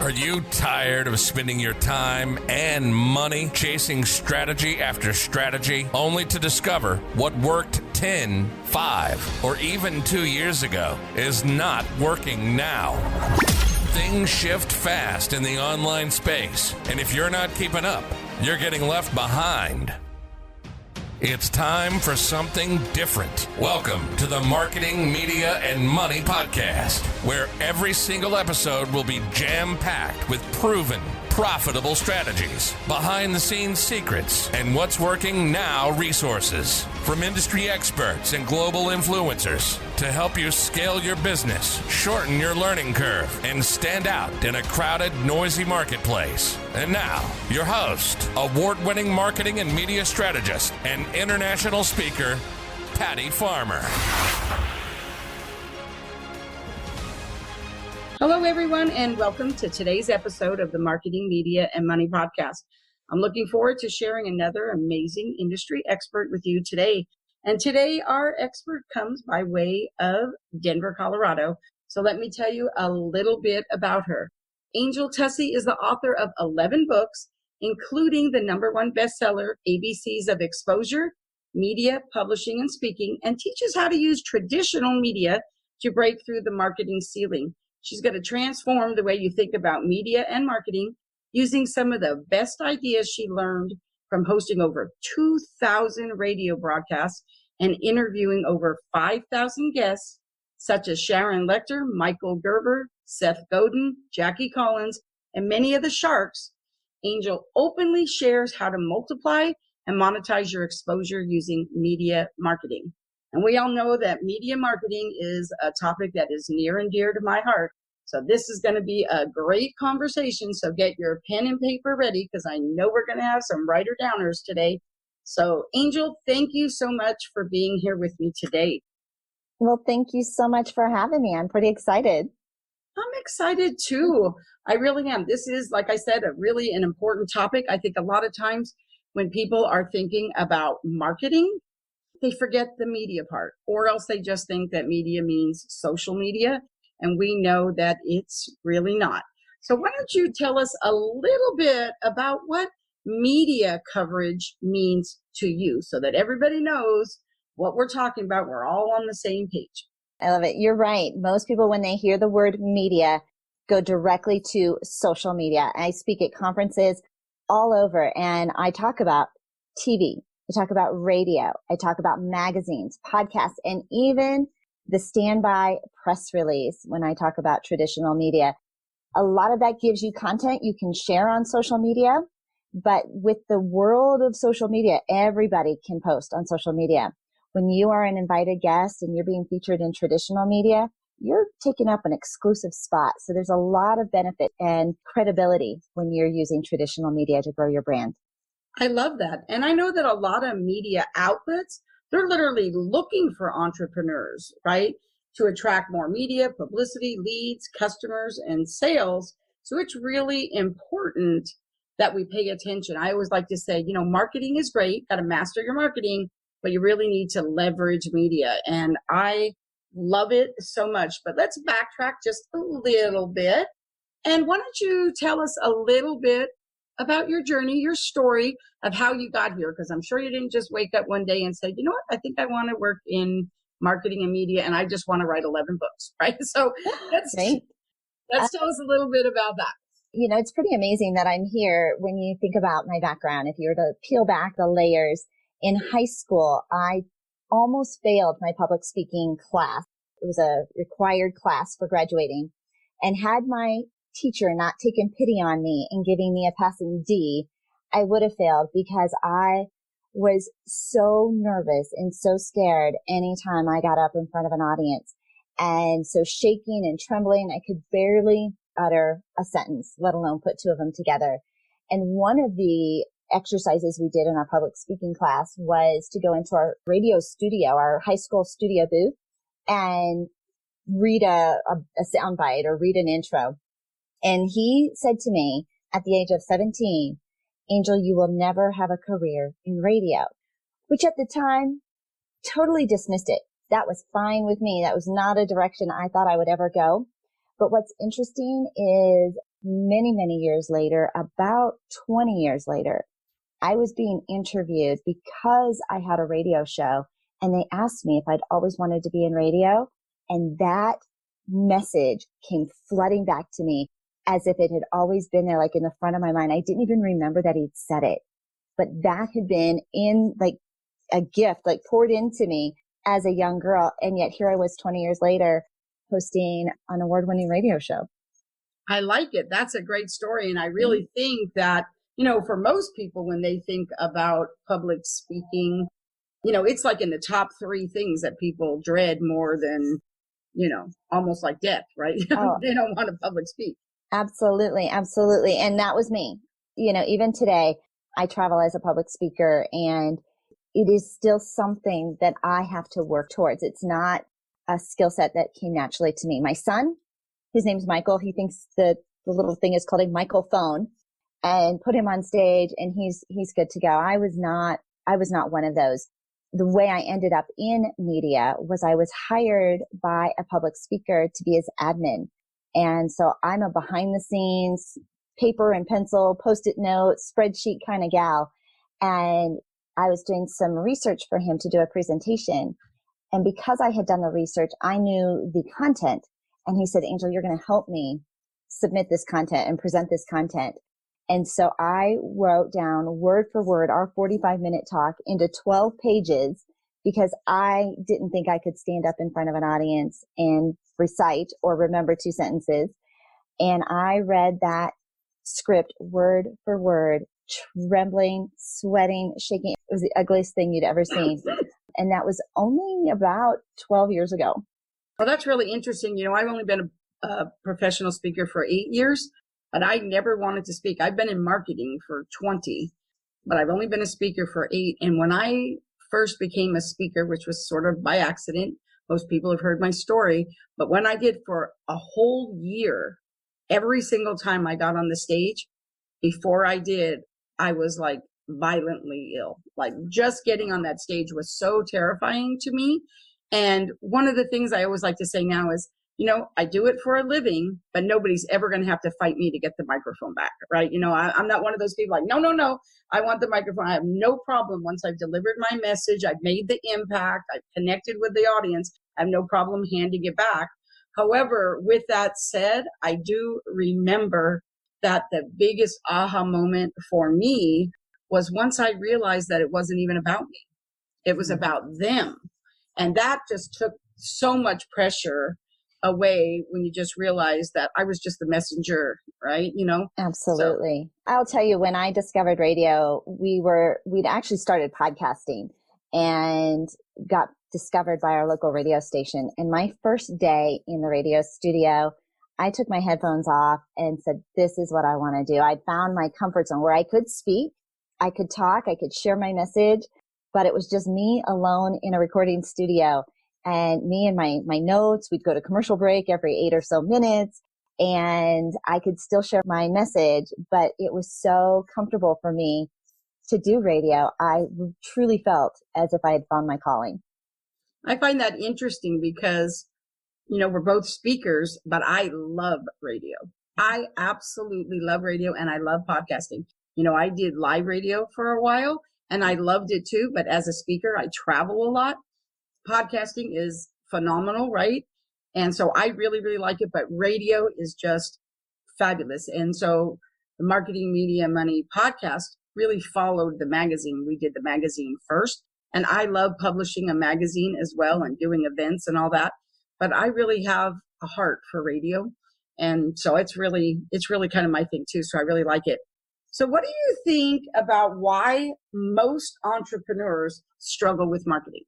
Are you tired of spending your time and money chasing strategy after strategy only to discover what worked 10, 5, or even 2 years ago is not working now? Things shift fast in the online space, and if you're not keeping up, you're getting left behind. It's time for something different. Welcome to the Marketing, Media, and Money Podcast, where every single episode will be jam-packed with proven, profitable strategies, behind-the-scenes secrets, and what's working now resources from industry experts and global influencers to help you scale your business, shorten your learning curve, and stand out in a crowded, noisy marketplace. And now, your host, award-winning marketing and media strategist, and international speaker, Patty Farmer. Hello, everyone, and welcome to today's episode of the Marketing, Media, and Money Podcast. I'm looking forward to sharing another amazing industry expert with you today. And today, our expert comes by way of Denver, Colorado. So let me tell you a little bit about her. Angel Tuccy is the author of 11 books, including the #1 bestseller, ABCs of Exposure, Media, Publishing, and Speaking, and teaches how to use traditional media to break through the marketing ceiling. She's going to transform the way you think about media and marketing using some of the best ideas she learned from hosting over 2,000 radio broadcasts and interviewing over 5,000 guests, such as Sharon Lechter, Michael Gerber, Seth Godin, Jackie Collins, and many of the Sharks. Angel openly shares how to multiply and monetize your exposure using media marketing. And we all know that media marketing is a topic that is near and dear to my heart. So this is going to be a great conversation. So get your pen and paper ready because I know we're going to have some writer-downers today. So Angel, thank you so much for being here with me today. Well, thank you so much for having me. I'm pretty excited. I'm excited too. I really am. This is, like I said, really an important topic. I think a lot of times when people are thinking about marketing, they forget the media part, or else they just think that media means social media. And we know that it's really not. So why don't you tell us a little bit about what media coverage means to you so that everybody knows what we're talking about. We're all on the same page. I love it. You're right. Most people, when they hear the word media, go directly to social media. I speak at conferences all over, and I talk about TV. I talk about radio. I talk about magazines, podcasts, and even the standby press release when I talk about traditional media. A lot of that gives you content you can share on social media. But with the world of social media, everybody can post on social media. When you are an invited guest and you're being featured in traditional media, you're taking up an exclusive spot. So there's a lot of benefit and credibility when you're using traditional media to grow your brand. I love that. And I know that a lot of media outlets, they're literally looking for entrepreneurs, right? To attract more media, publicity, leads, customers, and sales. So it's really important that we pay attention. I always like to say, marketing is great, got to master your marketing, but you really need to leverage media. And I love it so much. But let's backtrack just a little bit. And why don't you tell us a little bit about your journey, your story of how you got here? Because I'm sure you didn't just wake up one day and say, you know what, I think I want to work in marketing and media and I just want to write 11 books, right? So let's tell us a little bit about that. It's pretty amazing that I'm here when you think about my background. If you were to peel back the layers, in high school, I almost failed my public speaking class. It was a required class for graduating. And had my teacher not taken pity on me and giving me a passing D, I would have failed because I was so nervous and so scared anytime I got up in front of an audience. And so shaking and trembling, I could barely utter a sentence, let alone put two of them together. And one of the exercises we did in our public speaking class was to go into our radio studio, our high school studio booth, and read a soundbite or read an intro. And he said to me at the age of 17, Angel, you will never have a career in radio, which at the time totally dismissed it. That was fine with me. That was not a direction I thought I would ever go. But what's interesting is many, many years later, about 20 years later, I was being interviewed because I had a radio show, and they asked me if I'd always wanted to be in radio. And that message came flooding back to me as if it had always been there, like in the front of my mind. I didn't even remember that he'd said it, but that had been in like a gift, like poured into me as a young girl. And yet here I was 20 years later hosting an award-winning radio show. I like it. That's a great story. And I really think that, for most people, when they think about public speaking, it's like in the top 3 things that people dread more than, almost like death, right? Oh. They don't want to public speak. Absolutely. Absolutely. And that was me. Even today, I travel as a public speaker, and it is still something that I have to work towards. It's not a skill set that came naturally to me. My son, his name's Michael. He thinks the little thing is called a microphone, and put him on stage and he's good to go. I was not one of those. The way I ended up in media was I was hired by a public speaker to be his admin. And so I'm a behind the scenes, paper and pencil, Post-it note, spreadsheet kind of gal. And I was doing some research for him to do a presentation. And because I had done the research, I knew the content. And he said, Angel, you're going to help me submit this content and present this content. And so I wrote down word for word our 45-minute talk into 12 pages because I didn't think I could stand up in front of an audience and recite or remember 2 sentences. And I read that script word for word, trembling, sweating, shaking. It was the ugliest thing you'd ever seen. And that was only about 12 years ago. Well, that's really interesting. I've only been a professional speaker for 8 years, but I never wanted to speak. I've been in marketing for 20, but I've only been a speaker for 8. And when I first became a speaker, which was sort of by accident, most people have heard my story, but when I did for a whole year, every single time I got on the stage, before I did, I was like violently ill. Like just getting on that stage was so terrifying to me. And one of the things I always like to say now is, I do it for a living, but nobody's ever going to have to fight me to get the microphone back, right? I'm not one of those people like, no, I want the microphone. I have no problem once I've delivered my message, I've made the impact, I've connected with the audience, I have no problem handing it back. However, with that said, I do remember that the biggest aha moment for me was once I realized that it wasn't even about me. It was about them. And that just took so much pressure away when you just realize that I was just the messenger, right? Absolutely. So, I'll tell you, when I discovered radio, we'd actually started podcasting and got discovered by our local radio station. And my first day in the radio studio, I took my headphones off and said, this is what I want to do. I'd found my comfort zone where I could speak, I could talk, I could share my message, but it was just me alone in a recording studio. And me and my notes, we'd go to commercial break every 8 or so minutes, and I could still share my message, but it was so comfortable for me to do radio. I truly felt as if I had found my calling. I find that interesting because, we're both speakers, but I love radio. I absolutely love radio, and I love podcasting. I did live radio for a while and I loved it too, but as a speaker, I travel a lot. Podcasting is phenomenal, right? And so I really, really like it, but radio is just fabulous. And so the Marketing, Media, Money podcast really followed the magazine. We did the magazine first, and I love publishing a magazine as well and doing events and all that. But I really have a heart for radio. And so it's really kind of my thing too. So I really like it. So what do you think about why most entrepreneurs struggle with marketing?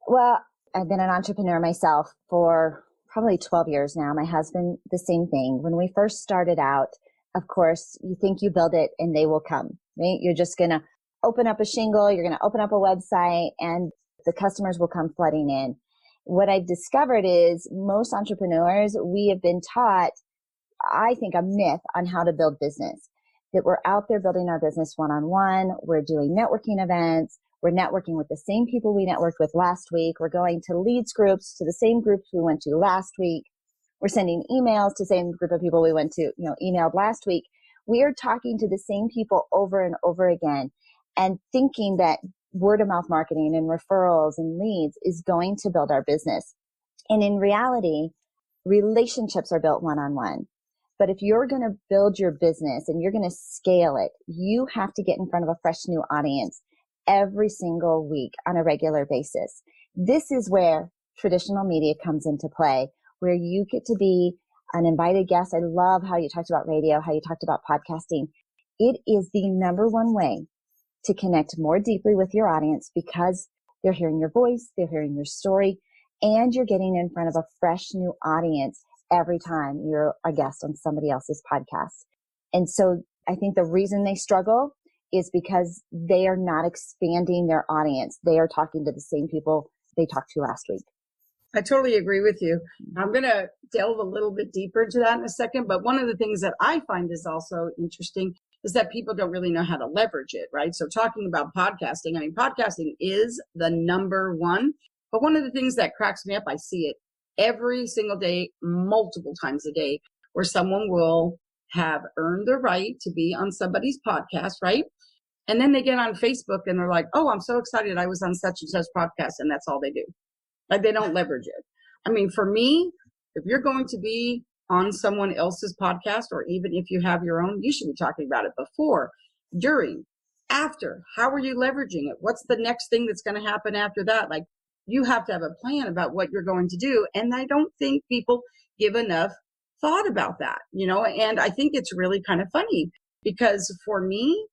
Well, I've been an entrepreneur myself for probably 12 years now. My husband, the same thing. When we first started out, of course, you think you build it and they will come, right? You're just going to open up a shingle, you're going to open up a website, and the customers will come flooding in. What I've discovered is most entrepreneurs, we have been taught, I think, a myth on how to build business. That we're out there building our business one-on-one, we're doing networking events, we're networking with the same people we networked with last week. We're going to leads groups, to the same groups we went to last week. we're sending emails to the same group of people we went to, emailed last week. We are talking to the same people over and over again and thinking that word of mouth marketing and referrals and leads is going to build our business. And in reality, relationships are built one-on-one. But if you're going to build your business and you're going to scale it, you have to get in front of a fresh new audience every single week on a regular basis. This is where traditional media comes into play, where you get to be an invited guest. I love how you talked about radio, how you talked about podcasting. It is the number one way to connect more deeply with your audience because they're hearing your voice, they're hearing your story, and you're getting in front of a fresh new audience every time you're a guest on somebody else's podcast. And so I think the reason they struggle is because they are not expanding their audience. They are talking to the same people they talked to last week. I totally agree with you. I'm going to delve a little bit deeper into that in a second. But one of the things that I find is also interesting is that people don't really know how to leverage it, right? So talking about podcasting, podcasting is the number one. But one of the things that cracks me up, I see it every single day, multiple times a day, where someone will have earned the right to be on somebody's podcast, right? And then they get on Facebook and they're like, oh, I'm so excited I was on such and such podcast. And that's all they do. Like they don't leverage it. For me, if you're going to be on someone else's podcast, or even if you have your own, you should be talking about it before, during, after. How are you leveraging it? What's the next thing that's going to happen after that? Like, you have to have a plan about what you're going to do. And I don't think people give enough thought about that, and I think it's really kind of funny because for me,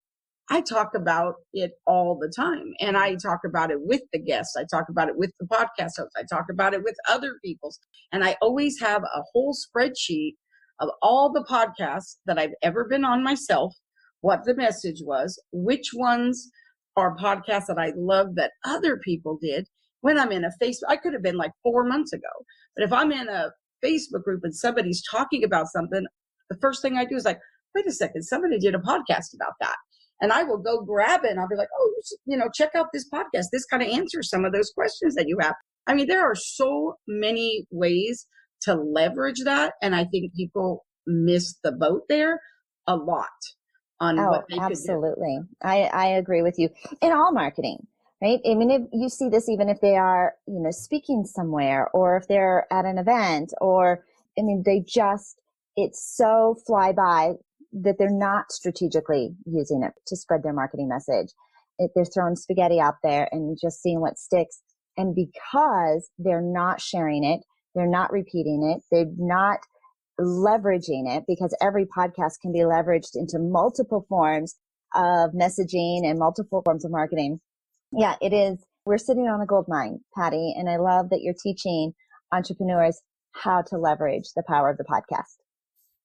I talk about it all the time, and I talk about it with the guests. I talk about it with the podcast hosts. I talk about it with other people's, and I always have a whole spreadsheet of all the podcasts that I've ever been on myself, what the message was, which ones are podcasts that I love that other people did. When I'm in a Facebook, I could have been like 4 months ago, but if I'm in a Facebook group and somebody's talking about something, the first thing I do is like, wait a second, somebody did a podcast about that. And I will go grab it and I'll be like, oh, you should, check out this podcast. This kind of answers some of those questions that you have. There are so many ways to leverage that. And I think people miss the boat there a lot on what they absolutely. could do. I agree with you in all marketing. Right? If you see this, even if they are, speaking somewhere or if they're at an event or, it's so fly by that they're not strategically using it to spread their marketing message. They're throwing spaghetti out there and just seeing what sticks. And because they're not sharing it, they're not repeating it, they're not leveraging it, because every podcast can be leveraged into multiple forms of messaging and multiple forms of marketing. Yeah, it is. We're sitting on a gold mine, Patty, and I love that you're teaching entrepreneurs how to leverage the power of the podcast.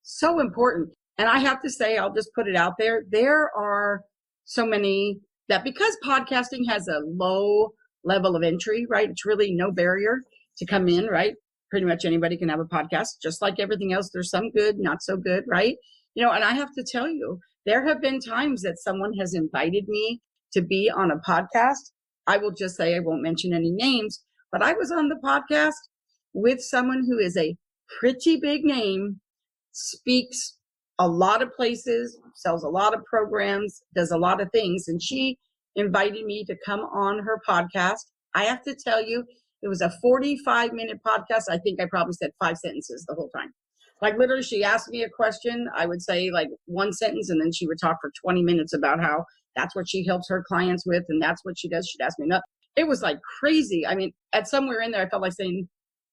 So important. And I have to say, I'll just put it out there. There are so many that because podcasting has a low level of entry, right? It's really no barrier to come in, right? Pretty much anybody can have a podcast, just like everything else. There's some good, not so good, right? And I have to tell you, there have been times that someone has invited me to be on a podcast. I will just say, I won't mention any names, but I was on the podcast with someone who is a pretty big name, speaks a lot of places, sells a lot of programs, does a lot of things. And she invited me to come on her podcast. I have to tell you, it was a 45-minute podcast. I think I probably said 5 sentences the whole time. Like literally, she asked me a question. I would say like one sentence, and then she would talk for 20 minutes about how that's what she helps her clients with, and that's what she does. She'd ask me, no, it was like crazy. At somewhere in there, I felt like saying,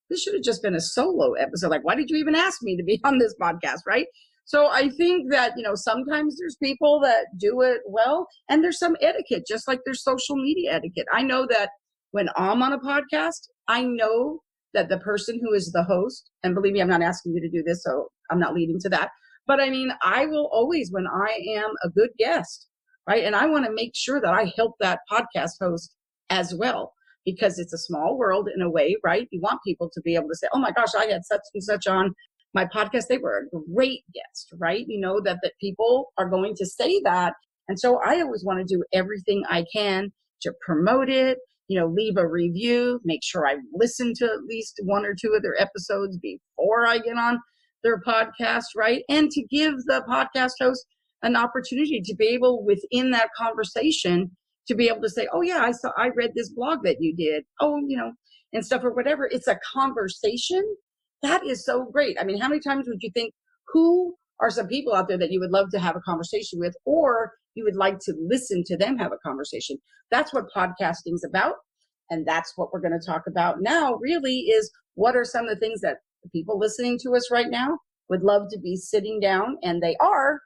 this should have just been a solo episode. Like, why did you even ask me to be on this podcast, right? So I think that, sometimes there's people that do it well, and there's some etiquette, just like there's social media etiquette. I know that when I'm on a podcast, I know that the person who is the host, and believe me, I'm not asking you to do this, so I'm not leading to that. But I will always, when I am a good guest, right? And I want to make sure that I help that podcast host as well, because it's a small world in a way, right? You want people to be able to say, oh my gosh, I had such and such on my podcast. They were a great guest, right? That people are going to say that. And so I always want to do everything I can to promote it, leave a review, make sure I listen to at least one or two of their episodes before I get on their podcast, right? And to give the podcast host an opportunity to be able, within that conversation, to be able to say, oh yeah, I read this blog that you did. Oh, and stuff, or whatever. It's a conversation. That is so great. I mean, how many times would you think, who are some people out there that you would love to have a conversation with, or you would like to listen to them have a conversation? That's what podcasting is about. And that's what we're going to talk about now, really, is what are some of the things that the people listening to us right now would love to be sitting down, and they are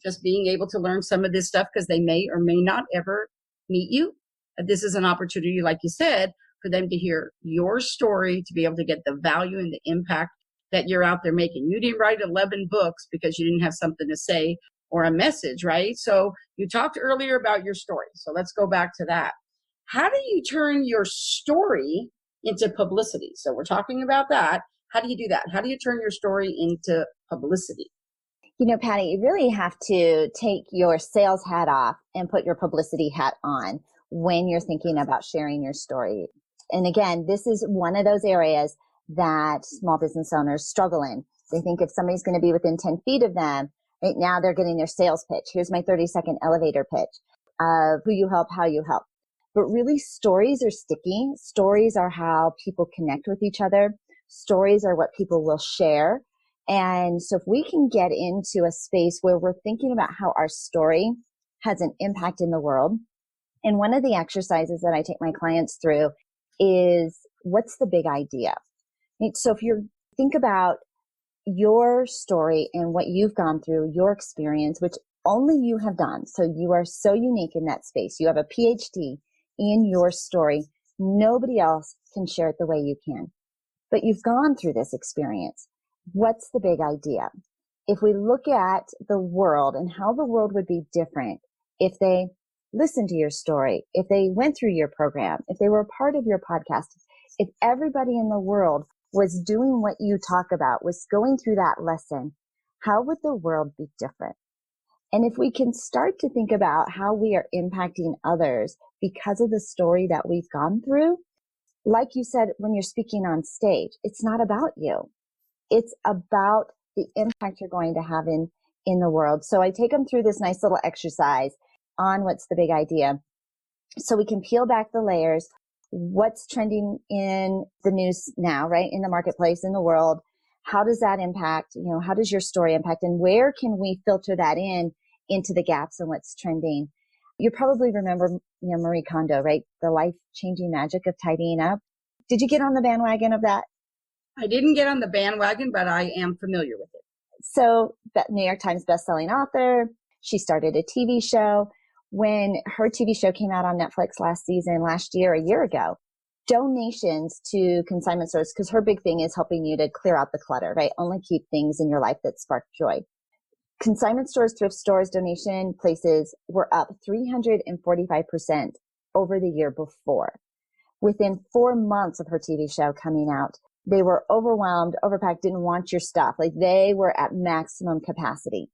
just being able to learn some of this stuff, because they may or may not ever meet you. This is an opportunity, like you said, for them to hear your story, to be able to get the value and the impact that you're out there making. You didn't write 11 books because you didn't have something to say or a message, right? So you talked earlier about your story. So let's go back to that. How do you turn your story into publicity? So we're talking about that. How do you do that? How do you turn your story into publicity? Patty, you really have to take your sales hat off and put your publicity hat on when you're thinking about sharing your story. And again, this is one of those areas that small business owners struggle in. They think if somebody's going to be within 10 feet of them, right now they're getting their sales pitch. Here's my 30-second elevator pitch of who you help, how you help. But really, stories are sticky. Stories are how people connect with each other. Stories are what people will share. And so if we can get into a space where we're thinking about how our story has an impact in the world, and one of the exercises that I take my clients through is, what's the big idea? So if you think about your story and what you've gone through, your experience, which only you have done, so you are so unique in that space. You have a PhD in your story. Nobody else can share it the way you can. But you've gone through this experience. What's the big idea? If we look at the world and how the world would be different if they listened to your story, if they went through your program, if they were a part of your podcast, if everybody in the world was doing what you talk about, was going through that lesson, how would the world be different? And if we can start to think about how we are impacting others because of the story that we've gone through, like you said, when you're speaking on stage, it's not about you. It's about the impact you're going to have in the world. So I take them through this nice little exercise on what's the big idea. So we can peel back the layers. What's trending in the news now, right? In the marketplace, in the world. How does that impact? How does your story impact? And where can we filter that into the gaps and what's trending? You probably remember, Marie Kondo, right? The life-changing magic of tidying up. Did you get on the bandwagon of that? I didn't get on the bandwagon, but I am familiar with it. So, New York Times bestselling author. She started a TV show. When her TV show came out on Netflix last year, a year ago, donations to consignment stores, because her big thing is helping you to clear out the clutter, right? Only keep things in your life that spark joy. Consignment stores, thrift stores, donation places were up 345% over the year before. Within 4 months of her TV show coming out, they were overwhelmed, overpacked, didn't want your stuff. Like, they were at maximum capacity.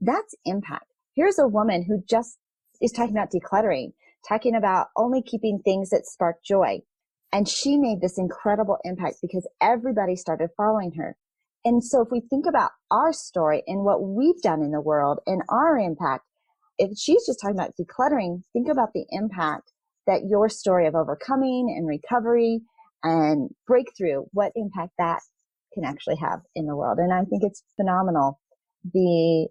That's impact. Here's a woman who just is talking about decluttering, talking about only keeping things that spark joy. And she made this incredible impact because everybody started following her. And so if we think about our story and what we've done in the world and our impact, if she's just talking about decluttering, think about the impact that your story of overcoming and recovery and breakthrough, what impact that can actually have in the world. And I think it's phenomenal, the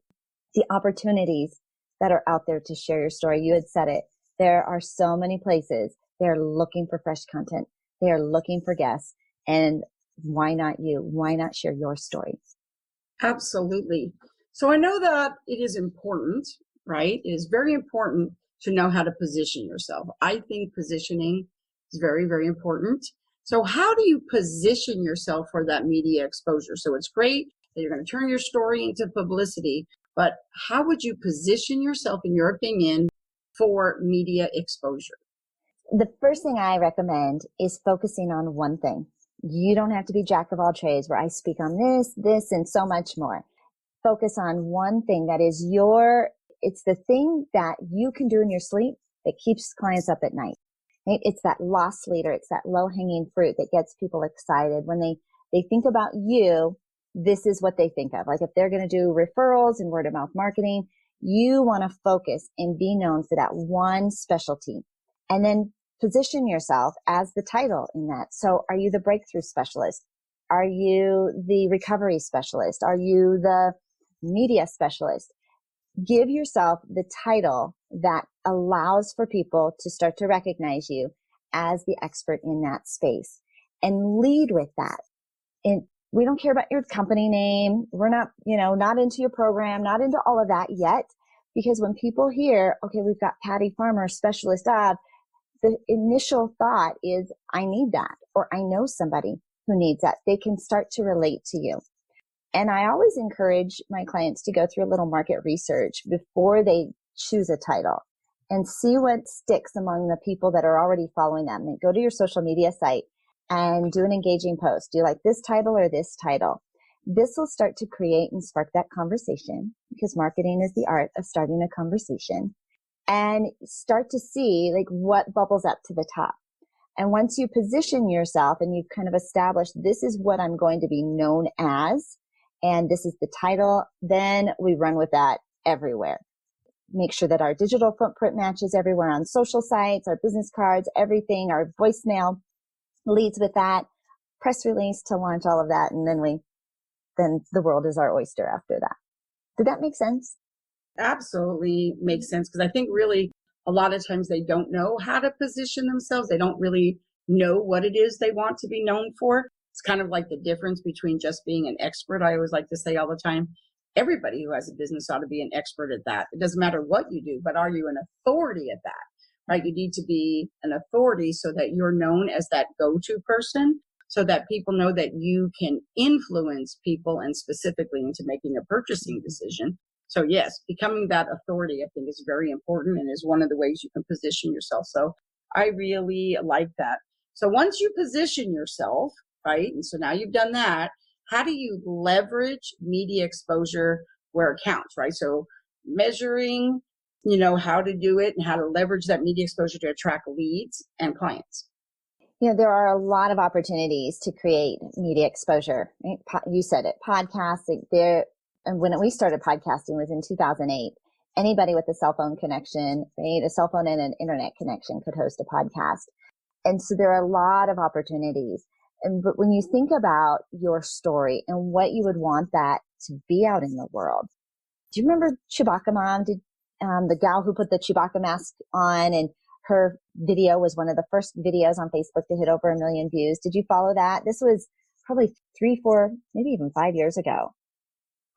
opportunities that are out there to share your story. You had said it. There are so many places. They're looking for fresh content. They are looking for guests. And why not you? Why not share your story? Absolutely. So I know that it is important, right? It is very important to know how to position yourself. I think positioning is very, very important. So how do you position yourself for that media exposure? So it's great that you're going to turn your story into publicity, but how would you position yourself, in your opinion, for media exposure? The first thing I recommend is focusing on one thing. You don't have to be jack of all trades, where I speak on this, and so much more. Focus on one thing that is it's the thing that you can do in your sleep that keeps clients up at night. right? It's that loss leader. It's that low hanging fruit that gets people excited. When they think about you, this is what they think of. Like if they're going to do referrals and word of mouth marketing, you want to focus and be known for that one specialty, and then position yourself as the title in that. So are you the breakthrough specialist? Are you the recovery specialist? Are you the media specialist? Give yourself the title that allows for people to start to recognize you as the expert in that space, and lead with that. And we don't care about your company name. We're not, not into your program, not into all of that yet, because when people hear, okay, we've got Patty Farmer, specialist of, the initial thought is, I need that, or I know somebody who needs that. They can start to relate to you. And I always encourage my clients to go through a little market research before they choose a title and see what sticks among the people that are already following them. And go to your social media site and do an engaging post. Do you like this title or this title? This will start to create and spark that conversation, because marketing is the art of starting a conversation, and start to see like what bubbles up to the top. And once you position yourself and you've kind of established, this is what I'm going to be known as, and this is the title, then we run with that everywhere. Make sure that our digital footprint matches everywhere on social sites, our business cards, everything, our voicemail leads with that, press release to launch all of that. And then the world is our oyster after that. Did that make sense? Absolutely makes sense, because I think really a lot of times they don't know how to position themselves. They don't really know what it is they want to be known for. It's kind of like the difference between just being an expert. I always like to say all the time, everybody who has a business ought to be an expert at that. It doesn't matter what you do, but are you an authority at that? Right? You need to be an authority so that you're known as that go-to person, so that people know that you can influence people, and specifically into making a purchasing decision. So yes, becoming that authority, I think, is very important, and is one of the ways you can position yourself. So I really like that. So once you position yourself, right, and so now you've done that, how do you leverage media exposure where it counts, right? So measuring, how to do it and how to leverage that media exposure to attract leads and clients. There are a lot of opportunities to create media exposure. Right? You said it, podcasting. And when we started podcasting was in 2008. Anybody with a cell phone connection, right, a cell phone and an internet connection could host a podcast. And so there are a lot of opportunities. But when you think about your story and what you would want that to be out in the world, do you remember Chewbacca Mom? The gal who put the Chewbacca mask on, and her video was one of the first videos on Facebook to hit over 1 million views. Did you follow that? This was probably 3, 4, maybe even 5 years ago.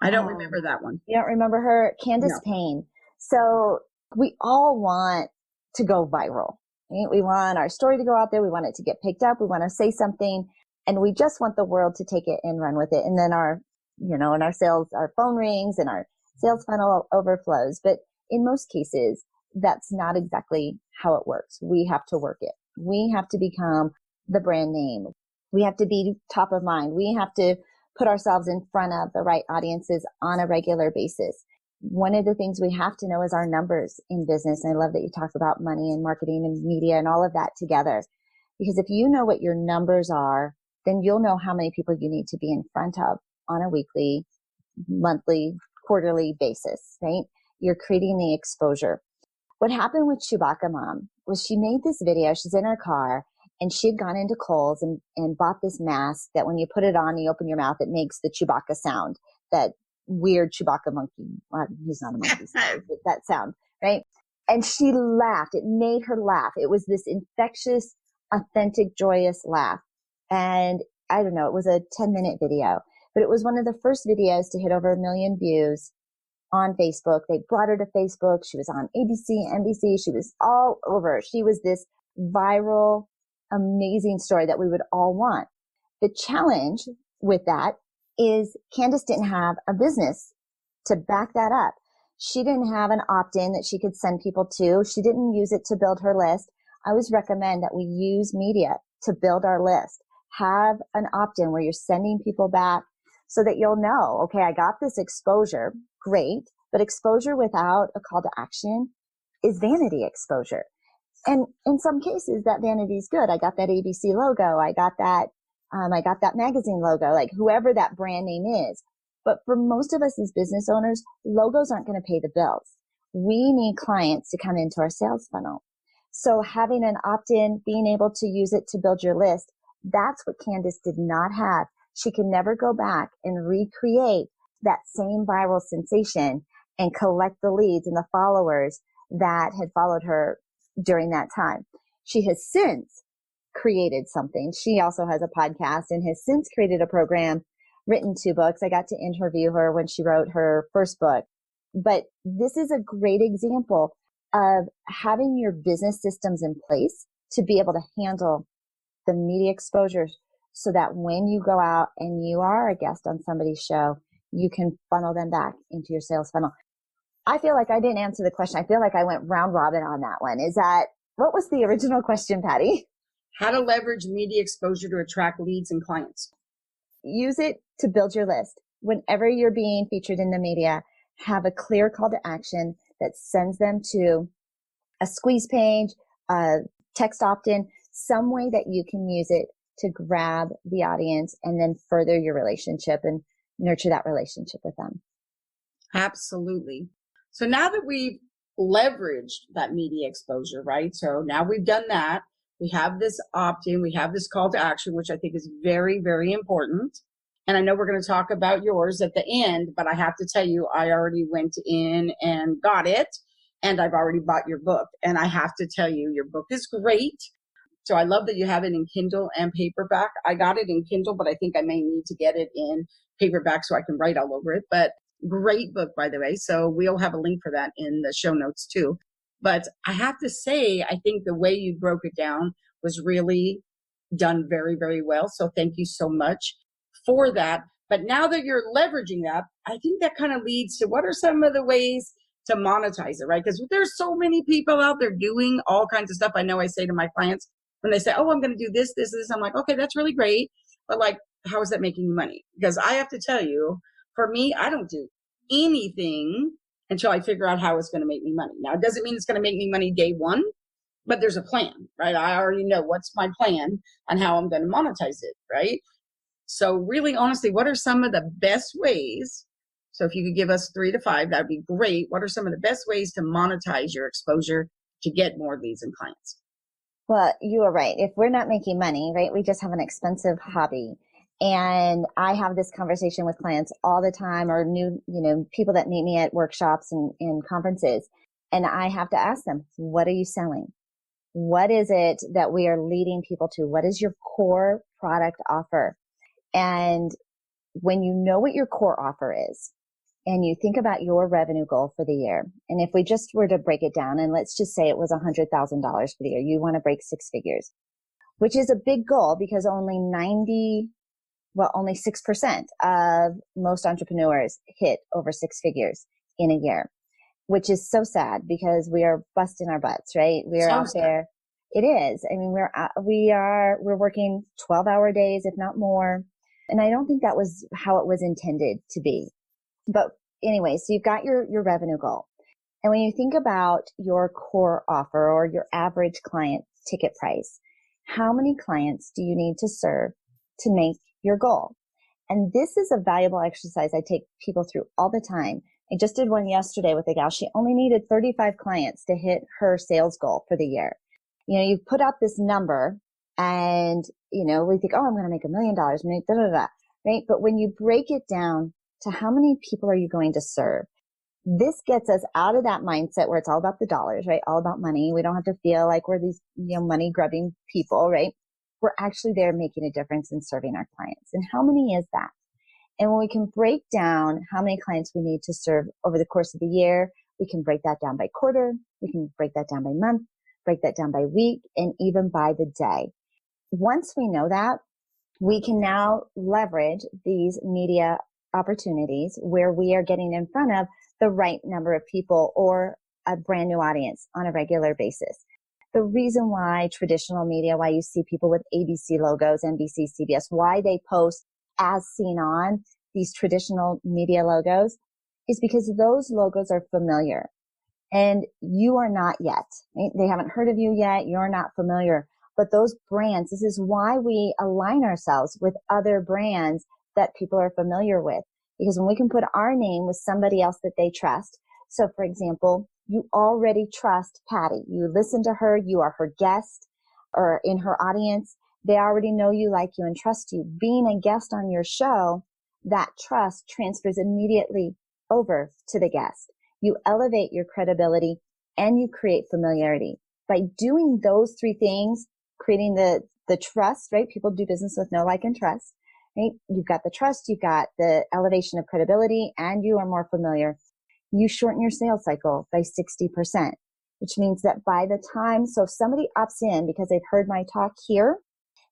I don't remember that one. You don't remember her? Candace Payne. So we all want to go viral. Right? We want our story to go out there. We want it to get picked up. We want to say something, and we just want the world to take it and run with it. And then and our sales, our phone rings and our sales funnel overflows. But in most cases, that's not exactly how it works. We have to work it. We have to become the brand name. We have to be top of mind. We have to put ourselves in front of the right audiences on a regular basis. One of the things we have to know is our numbers in business. And I love that you talk about money and marketing and media and all of that together. Because if you know what your numbers are, then you'll know how many people you need to be in front of on a weekly, monthly, quarterly basis, right? You're creating the exposure. What happened with Chewbacca Mom was she made this video. She's in her car, and she had gone into Kohl's and bought this mask that when you put it on, you open your mouth, it makes the Chewbacca sound, that weird Chewbacca monkey. Well, he's not a monkey, that sound, right? And she laughed. It made her laugh. It was this infectious, authentic, joyous laugh. And I don't know, it was a 10-minute video, but it was one of the first videos to hit over 1 million views on Facebook. They brought her to Facebook. She was on ABC, NBC. She was all over. She was this viral, amazing story that we would all want. The challenge with that is Candace didn't have a business to back that up. She didn't have an opt-in that she could send people to. She didn't use it to build her list. I always recommend that we use media to build our list. Have an opt-in where you're sending people back so that you'll know, okay, I got this exposure. Great. But exposure without a call to action is vanity exposure. And in some cases, that vanity is good. I got that ABC logo. I got that magazine logo, like whoever that brand name is. But for most of us as business owners, logos aren't going to pay the bills. We need clients to come into our sales funnel. So having an opt-in, being able to use it to build your list, that's what Candace did not have. She can never go back and recreate that same viral sensation and collect the leads and the followers that had followed her during that time. She has since created something. She also has a podcast and has since created a program, written 2 books. I got to interview her when she wrote her first book. But this is a great example of having your business systems in place to be able to handle the media exposure so that when you go out and you are a guest on somebody's show, you can funnel them back into your sales funnel. I feel like I didn't answer the question. I feel like I went round robin on that one. What was the original question, Patty? How to leverage media exposure to attract leads and clients. Use it to build your list. Whenever you're being featured in the media, have a clear call to action that sends them to a squeeze page, a text opt-in, some way that you can use it to grab the audience and then further your relationship and nurture that relationship with them. Absolutely. So now that we've leveraged that media exposure, right? So now we've done that. We have this opt-in, we have this call to action, which I think is very, very important. And I know we're going to talk about yours at the end, but I have to tell you, I already went in and got it, and I've already bought your book. And I have to tell you, your book is great. So I love that you have it in Kindle and paperback. I got it in Kindle, but I think I may need to get it in paperback so I can write all over it. But great book, by the way. So we'll have a link for that in the show notes too. But I have to say, I think the way you broke it down was really done very, very well. So thank you so much for that. But now that you're leveraging that, I think that kind of leads to what are some of the ways to monetize it, right? Because there's so many people out there doing all kinds of stuff. I know I say to my clients when they say, oh, I'm going to do this, this, this. I'm like, okay, that's really great. But like, how is that making you money? Because I have to tell you, for me, I don't do anything until I figure out how it's going to make me money. Now, it doesn't mean it's going to make me money day one, but there's a plan, right? I already know what's my plan on how I'm going to monetize it, right? So really, honestly, what are some of the best ways? So if you could give us 3 to 5, that'd be great. What are some of the best ways to monetize your exposure to get more leads and clients? Well, you are right. If we're not making money, right, we just have an expensive hobby. And I have this conversation with clients all the time, or new, people that meet me at workshops and conferences. And I have to ask them, what are you selling? What is it that we are leading people to? What is your core product offer? And when you know what your core offer is, and you think about your revenue goal for the year, and if we just were to break it down, and let's just say it was $100,000 for the year, you want to break 6 figures, which is a big goal because only 6% of most entrepreneurs hit over 6 figures in a year, which is so sad because we are busting our butts, right? We are out there. It is. I mean, we're working 12-hour days, if not more. And I don't think that was how it was intended to be. But anyway, so you've got your revenue goal. And when you think about your core offer or your average client ticket price, how many clients do you need to serve to make your goal? And this is a valuable exercise I take people through all the time. I just did one yesterday with a gal. She only needed 35 clients to hit her sales goal for the year. You put out this number and, we think, oh, I'm going to make $1 million, right? But when you break it down to how many people are you going to serve, this gets us out of that mindset where it's all about the dollars, right? All about money. We don't have to feel like we're these, money grubbing people, right? We're actually there making a difference in serving our clients. And how many is that? And when we can break down how many clients we need to serve over the course of the year, we can break that down by quarter, we can break that down by month, break that down by week, and even by the day. Once we know that, we can now leverage these media opportunities where we are getting in front of the right number of people or a brand new audience on a regular basis. The reason why traditional media, why you see people with ABC logos, NBC, CBS, why they post as seen on these traditional media logos is because those logos are familiar. And you are not yet. Right? They haven't heard of you yet. You're not familiar. But those brands, this is why we align ourselves with other brands that people are familiar with. Because when we can put our name with somebody else that they trust. So for example, you already trust Patty. You listen to her. You are her guest or in her audience. They already know you, like you, and trust you. Being a guest on your show, that trust transfers immediately over to the guest. You elevate your credibility and you create familiarity. By doing those three things, creating the trust, right? People do business with know, like, and trust, right? You've got the trust, you've got the elevation of credibility, and you are more familiar. You shorten your sales cycle by 60%, which means that by the time, so if somebody opts in because they've heard my talk here,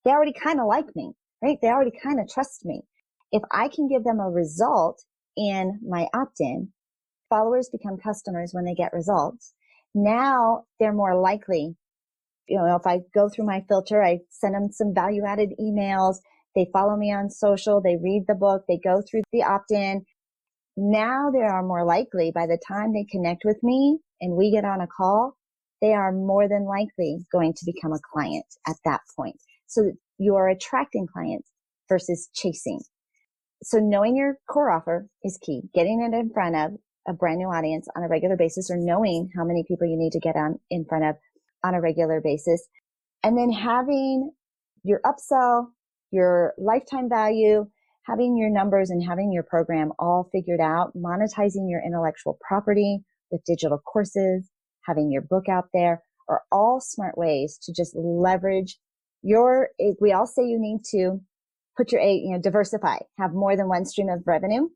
they already kind of like me, right? They already kind of trust me. If I can give them a result in my opt-in, followers become customers when they get results. Now they're more likely, if I go through my filter, I send them some value-added emails. They follow me on social. They read the book. They go through the opt-in. Now they are more likely, by the time they connect with me and we get on a call, they are more than likely going to become a client at that point. So that you are attracting clients versus chasing. So knowing your core offer is key. Getting it in front of a brand new audience on a regular basis, or knowing how many people you need to get in front of on a regular basis. And then having your upsell, your lifetime value, having your numbers and having your program all figured out, monetizing your intellectual property with digital courses, having your book out there are all smart ways to just leverage we all say you need to put diversify, have more than one stream of revenue.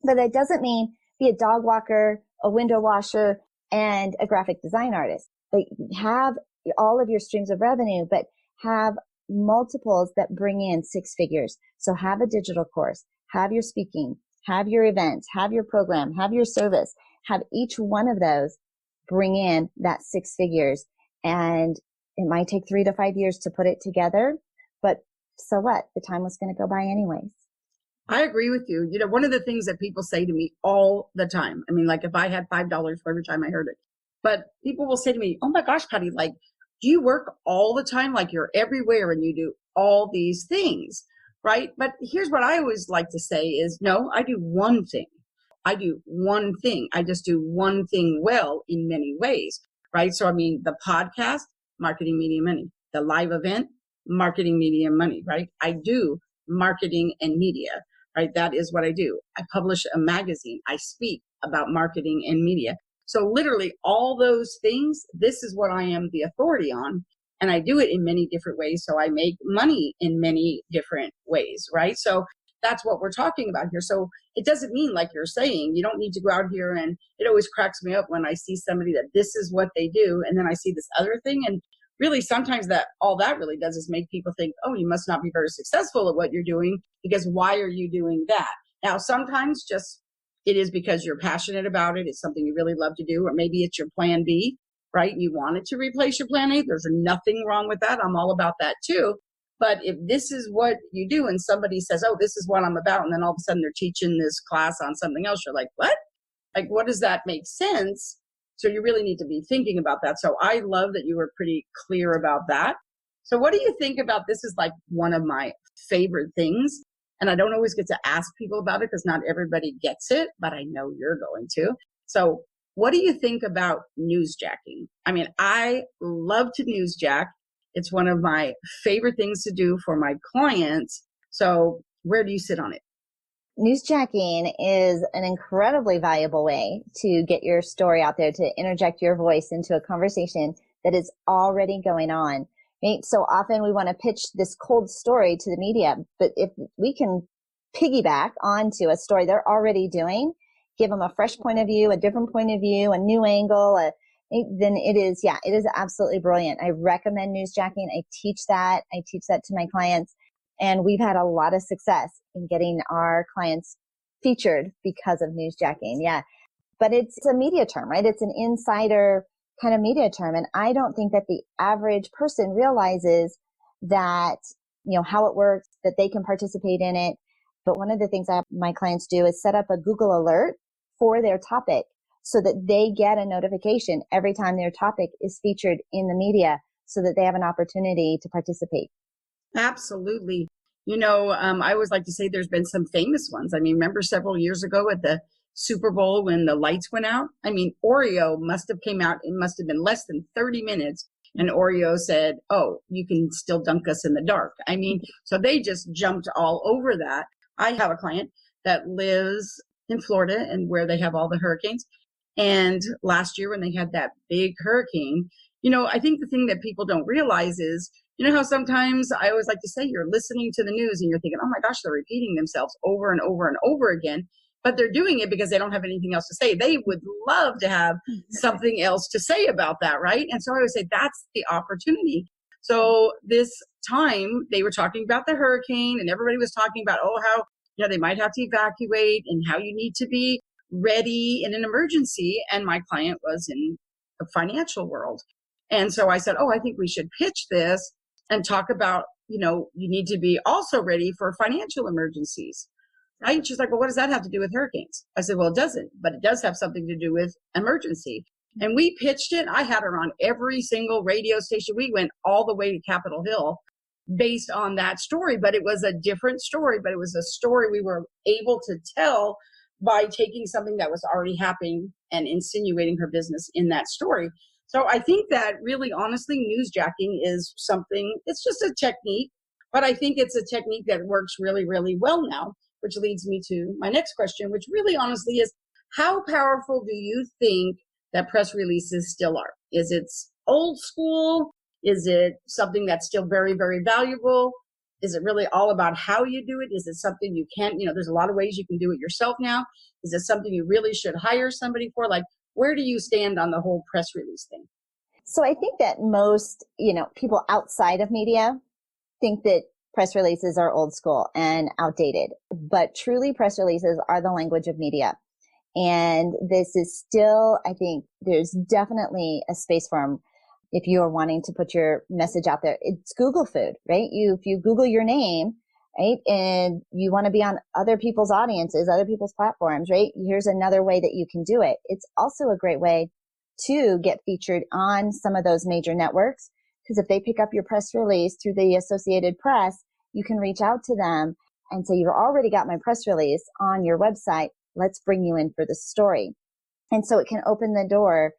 But that doesn't mean be a dog walker, a window washer, and a graphic design artist. Like, have all of your streams of revenue, but have multiples that bring in six figures. So have a digital course, have your speaking, have your events, have your program, have your service, have each one of those bring in that six figures. And it might take 3 to 5 years to put it together, but so what? The time was going to go by anyways. I agree with you. One of the things that people say to me all the time, I mean, like if I had $5 for every time I heard it, but people will say to me, oh my gosh, Patty, like, do you work all the time? Like you're everywhere and you do all these things, right? But here's what I always like to say is, no, I do one thing. I do one thing. I just do one thing well in many ways, right? So, I mean, the podcast, marketing, media, money, the live event, marketing, media, money, right? I do marketing and media. Right? That is what I do. I publish a magazine. I speak about marketing and media. So literally all those things, this is what I am the authority on. And I do it in many different ways. So I make money in many different ways, right? So that's what we're talking about here. So it doesn't mean, like you're saying, you don't need to go out here, and it always cracks me up when I see somebody that this is what they do. And then I see this other thing, and really sometimes that all that really does is make people think, oh, you must not be very successful at what you're doing, because why are you doing that? Now, sometimes just it is because you're passionate about it. It's something you really love to do, or maybe it's your plan B, right? You wanted to replace your plan A. There's nothing wrong with that. I'm all about that too. But if this is what you do and somebody says, oh, this is what I'm about, and then all of a sudden they're teaching this class on something else, you're like, what? Like, what does that make sense? So you really need to be thinking about that. So I love that you were pretty clear about that. So what do you think about this? Is like one of my favorite things. And I don't always get to ask people about it because not everybody gets it, but I know you're going to. So what do you think about newsjacking? I mean, I love to newsjack. It's one of my favorite things to do for my clients. So where do you sit on it? Newsjacking is an incredibly valuable way to get your story out there, to interject your voice into a conversation that is already going on. Right? So often we want to pitch this cold story to the media, but if we can piggyback onto a story they're already doing, give them a fresh point of view, a different point of view, a new angle, then it is absolutely brilliant. I recommend newsjacking. I teach that to my clients. And we've had a lot of success in getting our clients featured because of newsjacking. Yeah. But it's a media term, right? It's an insider kind of media term. And I don't think that the average person realizes that, how it works, that they can participate in it. But one of the things my clients do is set up a Google alert for their topic. so that they get a notification every time their topic is featured in the media so that they have an opportunity to participate. Absolutely. I always like to say there's been some famous ones. I mean, remember several years ago at the Super Bowl when the lights went out? I mean, Oreo must have came out. It must have been less than 30 minutes. And Oreo said, oh, you can still dunk us in the dark. I mean, so they just jumped all over that. I have a client that lives in Florida and where they have all the hurricanes. And last year when they had that big hurricane, I think the thing that people don't realize is, how sometimes I always like to say you're listening to the news and you're thinking, oh my gosh, they're repeating themselves over and over and over again. But they're doing it because they don't have anything else to say. They would love to have something else to say about that, right? And so I would say that's the opportunity. So this time they were talking about the hurricane and everybody was talking about, how, they might have to evacuate and how you need to be ready in an emergency. And my client was in the financial world. And so I said, I think we should pitch this and talk about, you need to be also ready for financial emergencies. Right? She's like, well, what does that have to do with hurricanes? I said, well, it doesn't, but it does have something to do with emergency. And we pitched it. I had her on every single radio station. We went all the way to Capitol Hill based on that story, but it was a different story, but it was a story we were able to tell by taking something that was already happening and insinuating her business in that story. So I think that really, honestly, newsjacking is something, it's just a technique, but I think it's a technique that works really, really well now, which leads me to my next question, which really honestly is, how powerful do you think that press releases still are? Is it old school? Is it something that's still very, very valuable? Is it really all about how you do it? Is it something you can't, there's a lot of ways you can do it yourself now. Is it something you really should hire somebody for? Like, where do you stand on the whole press release thing? So I think that most, people outside of media think that press releases are old school and outdated, but truly press releases are the language of media. And this is still, I think there's definitely a space for them. If you are wanting to put your message out there, it's Google food, right? If you Google your name, right, and you want to be on other people's audiences, other people's platforms, right? Here's another way that you can do it. It's also a great way to get featured on some of those major networks, because if they pick up your press release through the Associated Press, you can reach out to them and say, you've already got my press release on your website. Let's bring you in for the story. And so it can open the door.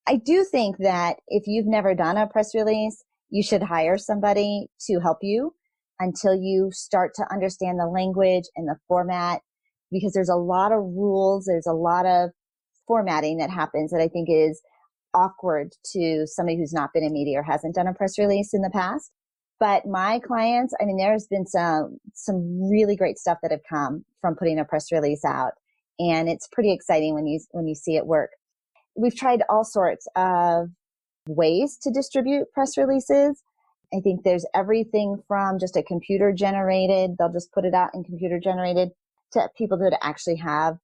I do think that if you've never done a press release, you should hire somebody to help you until you start to understand the language and the format, because there's a lot of rules. There's a lot of formatting that happens that I think is awkward to somebody who's not been in media or hasn't done a press release in the past. But my clients, I mean, there's been some really great stuff that have come from putting a press release out. And it's pretty exciting when you see it work. We've tried all sorts of ways to distribute press releases. I think there's everything from just a computer generated, they'll just put it out in computer generated, to people that actually have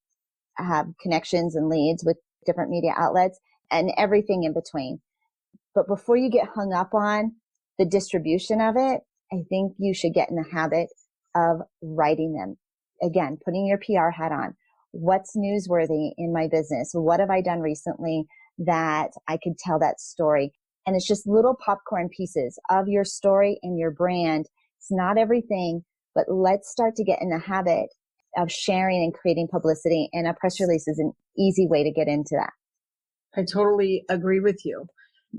connections and leads with different media outlets, and everything in between. But before you get hung up on the distribution of it, I think you should get in the habit of writing them. Again, putting your PR hat on. What's newsworthy in my business? What have I done recently that I could tell that story? And it's just little popcorn pieces of your story and your brand. It's not everything, but let's start to get in the habit of sharing and creating publicity. And a press release is an easy way to get into that. I totally agree with you.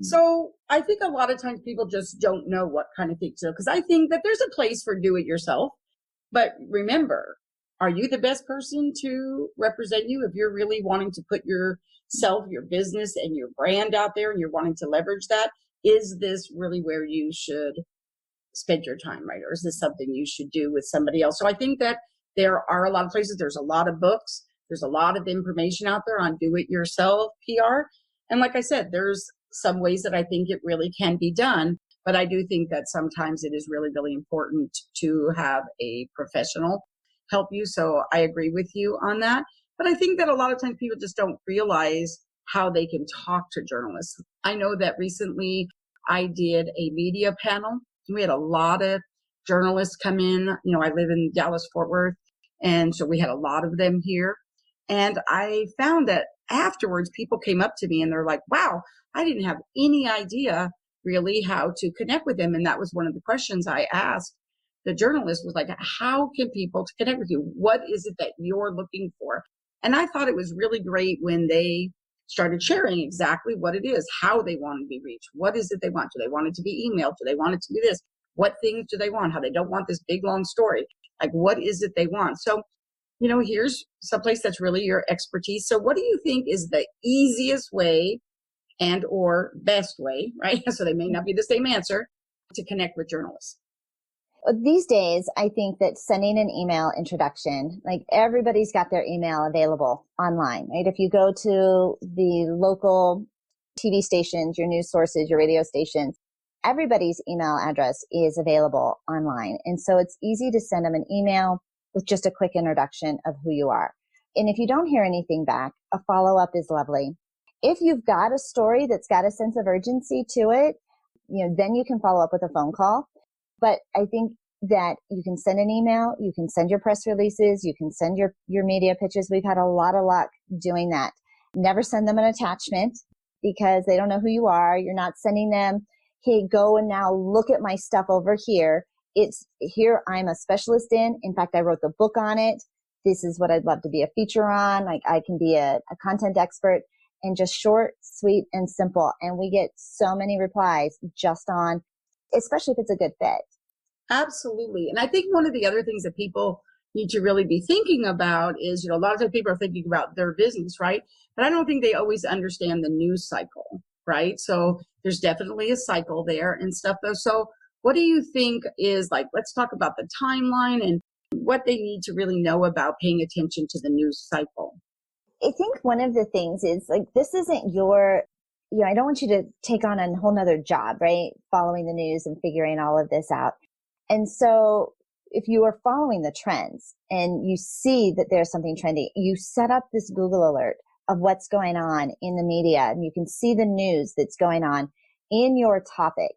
So I think a lot of times people just don't know what kind of things to do, because I think that there's a place for do it yourself. But remember, are you the best person to represent you? If you're really wanting to put yourself, your business, and your brand out there, and you're wanting to leverage that, is this really where you should spend your time, right? Or is this something you should do with somebody else? So I think that there are a lot of places. There's a lot of books. There's a lot of information out there on do-it-yourself PR. And like I said, there's some ways that I think it really can be done. But I do think that sometimes it is really, really important to have a professional help you. So I agree with you on that. But I think that a lot of times people just don't realize how they can talk to journalists. I know that recently I did a media panel. We had a lot of journalists come in. I live in Dallas, Fort Worth. And so we had a lot of them here. And I found that afterwards, people came up to me and they're like, wow, I didn't have any idea really how to connect with them. And that was one of the questions I asked the journalist was like, how can people connect with you? What is it that you're looking for? And I thought it was really great when they started sharing exactly what it is, how they want to be reached. What is it they want? Do they want it to be emailed? Do they want it to be this? What things do they want? How they don't want this big, long story. Like, what is it they want? So, here's someplace that's really your expertise. So what do you think is the easiest way and or best way, right? So they may not be the same answer to connect with journalists. These days, I think that sending an email introduction, like everybody's got their email available online, right? If you go to the local TV stations, your news sources, your radio stations, everybody's email address is available online. And so it's easy to send them an email with just a quick introduction of who you are. And if you don't hear anything back, a follow-up is lovely. If you've got a story that's got a sense of urgency to it, then you can follow up with a phone call. But I think that you can send an email, you can send your press releases, you can send your media pitches. We've had a lot of luck doing that. Never send them an attachment because they don't know who you are. You're not sending them, hey, go and now look at my stuff over here. It's here I'm a specialist in. In fact, I wrote the book on it. This is what I'd love to be a feature on. Like I can be a content expert, and just short, sweet, and simple. And we get so many replies just on, especially if it's a good fit. Absolutely. And I think one of the other things that people need to really be thinking about is, a lot of times people are thinking about their business, right? But I don't think they always understand the news cycle, right? So there's definitely a cycle there and stuff though. So what do you think is like, let's talk about the timeline and what they need to really know about paying attention to the news cycle. I think one of the things is like, this isn't your, I don't want you to take on a whole nother job, right? Following the news and figuring all of this out. And so if you are following the trends and you see that there's something trendy, you set up this Google alert of what's going on in the media and you can see the news that's going on in your topic.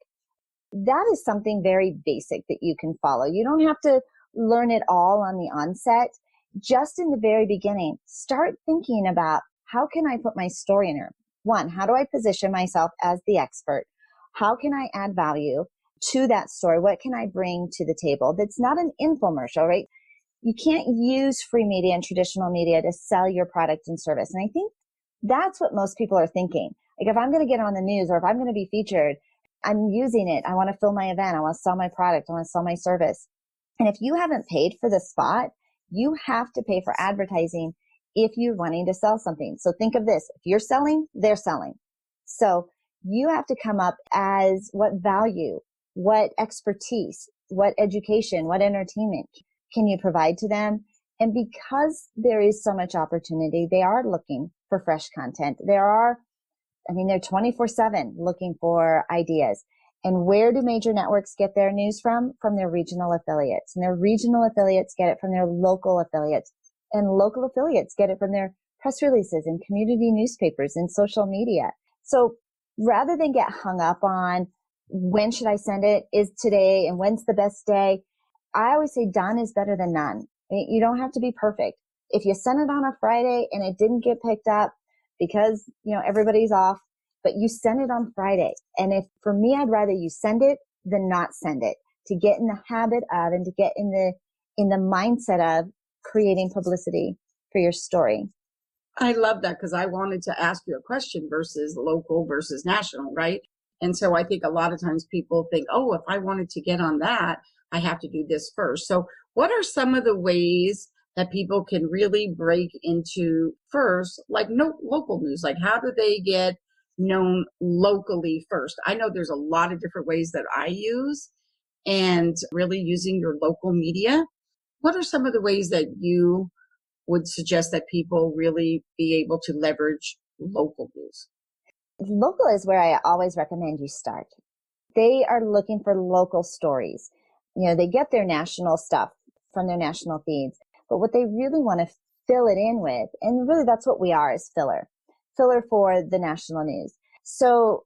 That is something very basic that you can follow. You don't have to learn it all on the onset. Just in the very beginning, start thinking about how can I put my story in here? One, how do I position myself as the expert? How can I add value to that story? What can I bring to the table that's not an infomercial, right? You can't use free media and traditional media to sell your product and service. And I think that's what most people are thinking. Like if I'm going to get on the news or if I'm going to be featured, I'm using it. I want to fill my event. I want to sell my product. I want to sell my service. And if you haven't paid for the spot, you have to pay for advertising if you're wanting to sell something. So think of this. If you're selling, they're selling. So you have to come up as what value, what expertise, what education, what entertainment can you provide to them? And because there is so much opportunity, they are looking for fresh content. They're 24/7 looking for ideas. And where do major networks get their news from? From their regional affiliates. And their regional affiliates get it from their local affiliates. And local affiliates get it from their press releases and community newspapers and social media. So rather than get hung up on when should I send it, is today, and when's the best day, I always say done is better than none. You don't have to be perfect. If you send it on a Friday and it didn't get picked up because, everybody's off, but you send it on Friday. And if for me, I'd rather you send it than not send it, to get in the habit of and to get in the mindset of creating publicity for your story. I love that because I wanted to ask you a question versus local versus national, right? And so I think a lot of times people think, oh, if I wanted to get on that, I have to do this first. So what are some of the ways that people can really break into first, like local news? Like how do they get known locally first? I know there's a lot of different ways that I use, and really using your local media. What are some of the ways that you would suggest that people really be able to leverage local news? Local is where I always recommend you start. They are looking for local stories. They get their national stuff from their national feeds, but what they really want to fill it in with, and really that's what we are, is filler for the national news. So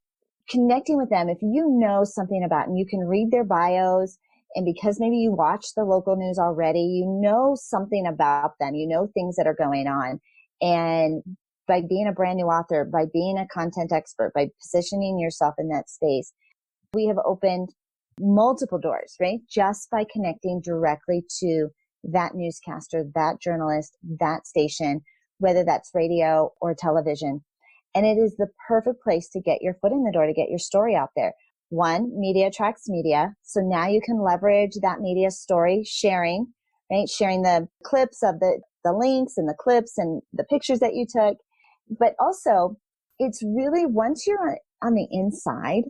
connecting with them, if you know something about, and you can read their bios, and because maybe you watch the local news already, you know something about them, you know things that are going on, And by being a brand new author, by being a content expert, by positioning yourself in that space, we have opened multiple doors, right? Just by connecting directly to that newscaster, that journalist, that station, whether that's radio or television. And it is the perfect place to get your foot in the door, to get your story out there. One, media attracts media. So now you can leverage that media story sharing, right? Sharing the clips of the links and the clips and the pictures that you took. But also, it's really, once you're on the inside,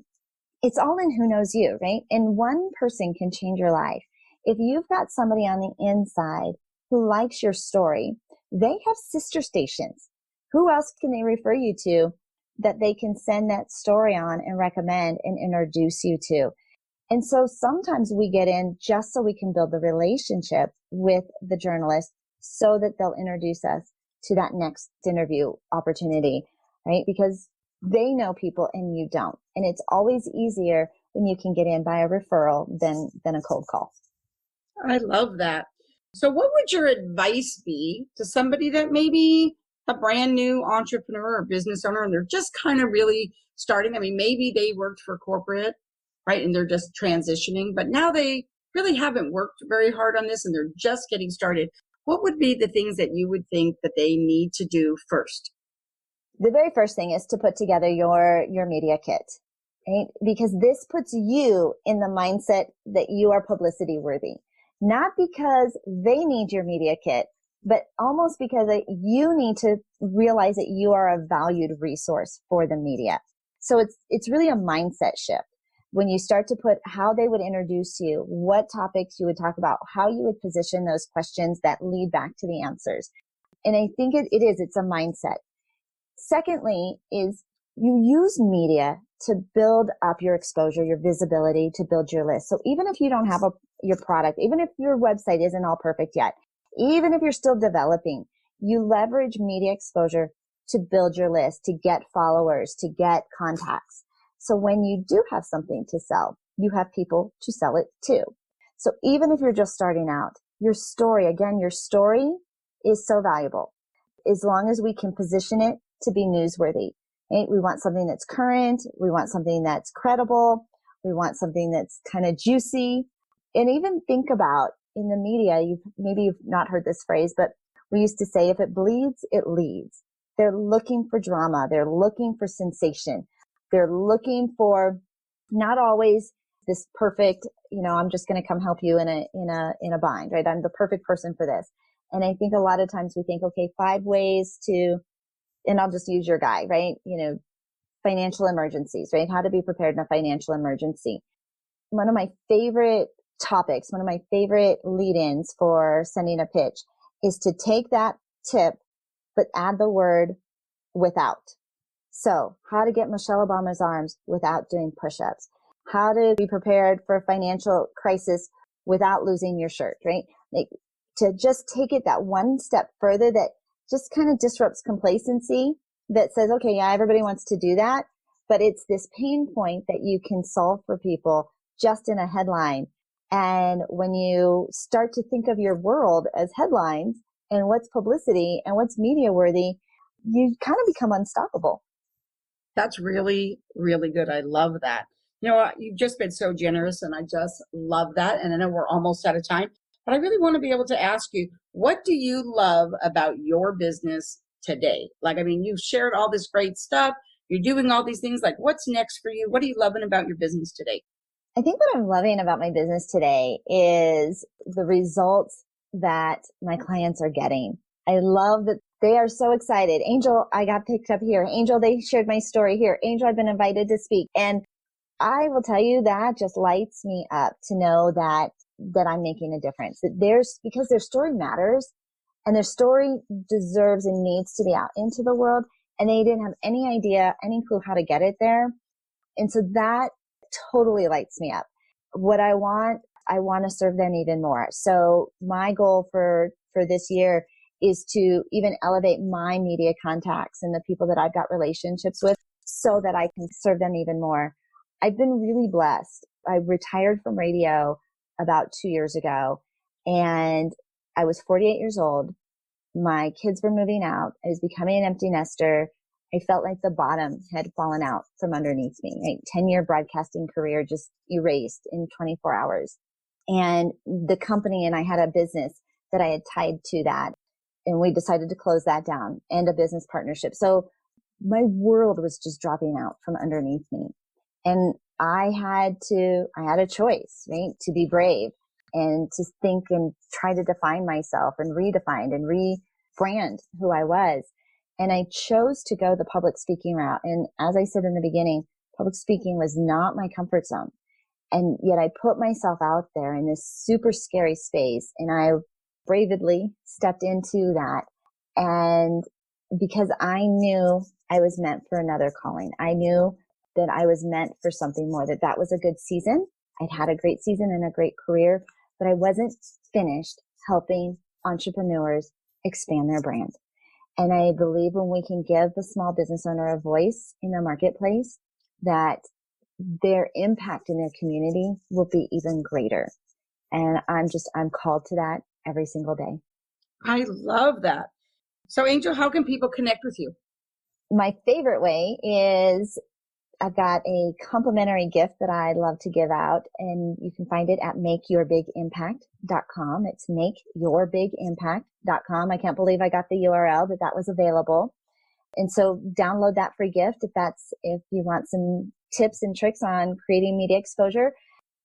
it's all in who knows you, right? And one person can change your life. If you've got somebody on the inside who likes your story, they have sister stations. Who else can they refer you to that they can send that story on and recommend and introduce you to? And so sometimes we get in just so we can build the relationship with the journalist so that they'll introduce us to that next interview opportunity, right? Because they know people and you don't. And it's always easier when you can get in by a referral than a cold call. I love that. So what would your advice be to somebody that maybe a brand new entrepreneur or business owner, and they're just kind of really starting? I mean, maybe they worked for corporate, right? And they're just transitioning, but now they really haven't worked very hard on this and they're just getting started. What would be the things that you would think that they need to do first? The very first thing is to put together your media kit, right? Because this puts you in the mindset that you are publicity worthy, not because they need your media kit, but almost because you need to realize that you are a valued resource for the media. So it's really a mindset shift. When you start to put how they would introduce you, what topics you would talk about, how you would position those questions that lead back to the answers. And I think it's a mindset. Secondly is you use media to build up your exposure, your visibility, to build your list. So even if you don't have your product, even if your website isn't all perfect yet, even if you're still developing, you leverage media exposure to build your list, to get followers, to get contacts. So when you do have something to sell, you have people to sell it to. So even if you're just starting out, your story is so valuable. As long as we can position it to be newsworthy, right? We want something that's current. We want something that's credible. We want something that's kind of juicy. And even think about in the media, maybe you've not heard this phrase, but we used to say, if it bleeds, it leads. They're looking for drama. They're looking for sensation. They're looking for not always this perfect, I'm just going to come help you in a bind, right? I'm the perfect person for this. And I think a lot of times we think, okay, 5 ways to, and I'll just use your guy, right? Financial emergencies, right? How to be prepared in a financial emergency. One of my favorite topics, one of my favorite lead-ins for sending a pitch is to take that tip, but add the word without. So how to get Michelle Obama's arms without doing push-ups. How to be prepared for a financial crisis without losing your shirt, right? To just take it that one step further that just kind of disrupts complacency, that says, okay, yeah, everybody wants to do that, but it's this pain point that you can solve for people just in a headline. And when you start to think of your world as headlines and what's publicity and what's media worthy, you kind of become unstoppable. That's really, really good. I love that. You've just been so generous and I just love that. And I know we're almost out of time, but I really want to be able to ask you, what do you love about your business today? You've shared all this great stuff. You're doing all these things. What's next for you? What are you loving about your business today? I think what I'm loving about my business today is the results that my clients are getting. I love that they are so excited. Angel, I got picked up here. Angel, they shared my story here. Angel, I've been invited to speak. And I will tell you that just lights me up to know that I'm making a difference. Because their story matters and their story deserves and needs to be out into the world. And they didn't have any idea, any clue how to get it there. And so that totally lights me up. What I want to serve them even more. So my goal for this year is to even elevate my media contacts and the people that I've got relationships with so that I can serve them even more. I've been really blessed. I retired from radio about 2 years ago and I was 48 years old My kids were moving out. I was becoming an empty nester. I felt like the bottom had fallen out from underneath me. A 10-year broadcasting career just erased in 24 hours. And the company and I had a business that I had tied to that. And we decided to close that down and a business partnership. So my world was just dropping out from underneath me. And I had a choice, right? To be brave and to think and try to define myself and redefine and rebrand who I was. And I chose to go the public speaking route. And as I said in the beginning, public speaking was not my comfort zone. And yet I put myself out there in this super scary space, and I bravely stepped into that. And because I knew I was meant for another calling, I knew that I was meant for something more, that was a good season. I'd had a great season and a great career, but I wasn't finished helping entrepreneurs expand their brand. And I believe when we can give the small business owner a voice in the marketplace, that their impact in their community will be even greater. And I'm called to that every single day. I love that. So Angel, how can people connect with you? My favorite way is I've got a complimentary gift that I love to give out, and you can find it at makeyourbigimpact.com. It's makeyourbigimpact.com. I can't believe I got the URL, but that was available. And so download that free gift if you want some tips and tricks on creating media exposure.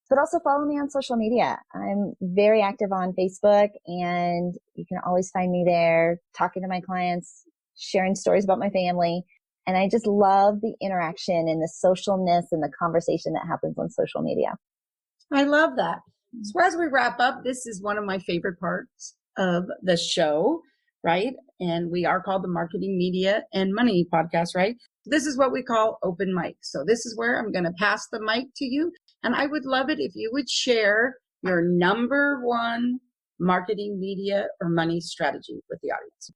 But also follow me on social media. I'm very active on Facebook, and you can always find me there talking to my clients, sharing stories about my family. And I just love the interaction and the socialness and the conversation that happens on social media. I love that. So as we wrap up, this is one of my favorite parts of the show, right? And we are called the Marketing, Media, and Money Podcast, right? This is what we call open mic. So this is where I'm going to pass the mic to you. And I would love it if you would share your number one marketing, media, or money strategy with the audience.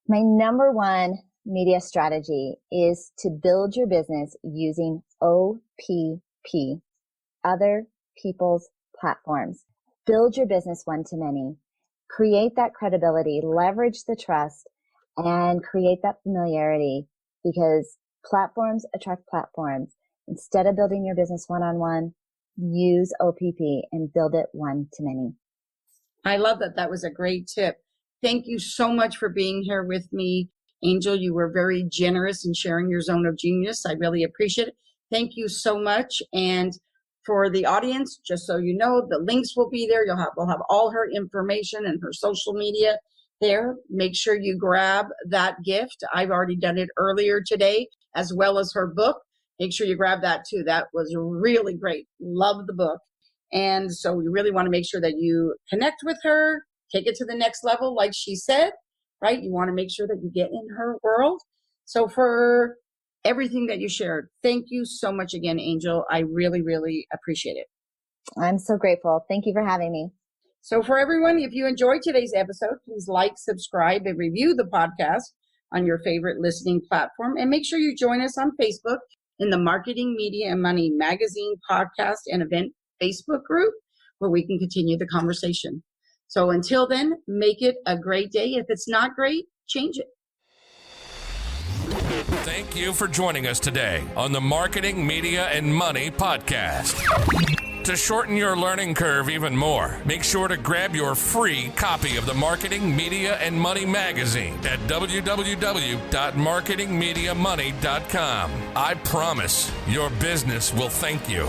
My number one media strategy is to build your business using OPP, other people's platforms. Build your business one-to-many. Create that credibility, leverage the trust, and create that familiarity, because platforms attract platforms. Instead of building your business one-on-one, use OPP and build it one-to-many. I love that. That was a great tip. Thank you so much for being here with me. Angel, you were very generous in sharing your zone of genius. I really appreciate it. Thank you so much. And for the audience, just so you know, the links will be there. We'll have all her information and her social media there. Make sure you grab that gift. I've already done it earlier today, as well as her book. Make sure you grab that too. That was really great. Love the book. And so we really want to make sure that you connect with her, take it to the next level, like she said, right? You want to make sure that you get in her world. So for everything that you shared, thank you so much again, Angel. I really, really appreciate it. I'm so grateful. Thank you for having me. So for everyone, if you enjoyed today's episode, please like, subscribe, and review the podcast on your favorite listening platform. And make sure you join us on Facebook in the Marketing, Media, and Money Magazine podcast and event Facebook group, where we can continue the conversation. So until then, make it a great day. If it's not great, change it. Thank you for joining us today on the Marketing, Media, and Money podcast. To shorten your learning curve even more, make sure to grab your free copy of the Marketing, Media, and Money magazine at www.marketingmediamoney.com. I promise your business will thank you.